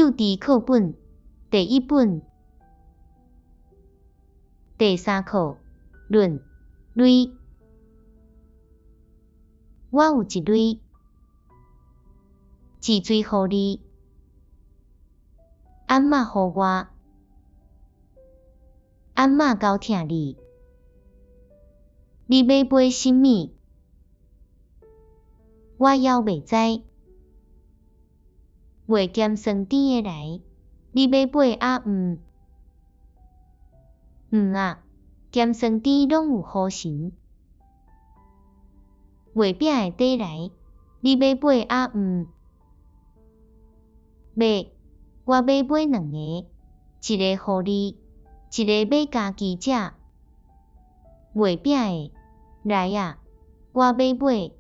幼稚课本第1本第3课论类。我有一类治水予你，安怎予我？安怎交疼你？你要买甚物？我还袂知。月咸酸甜的来，你要买啊毋？啊，咸酸甜拢有好神。月饼的底来，你要买啊毋？要，我要买2个，一个予你，一个要家己食。月饼的，来啊，我要买。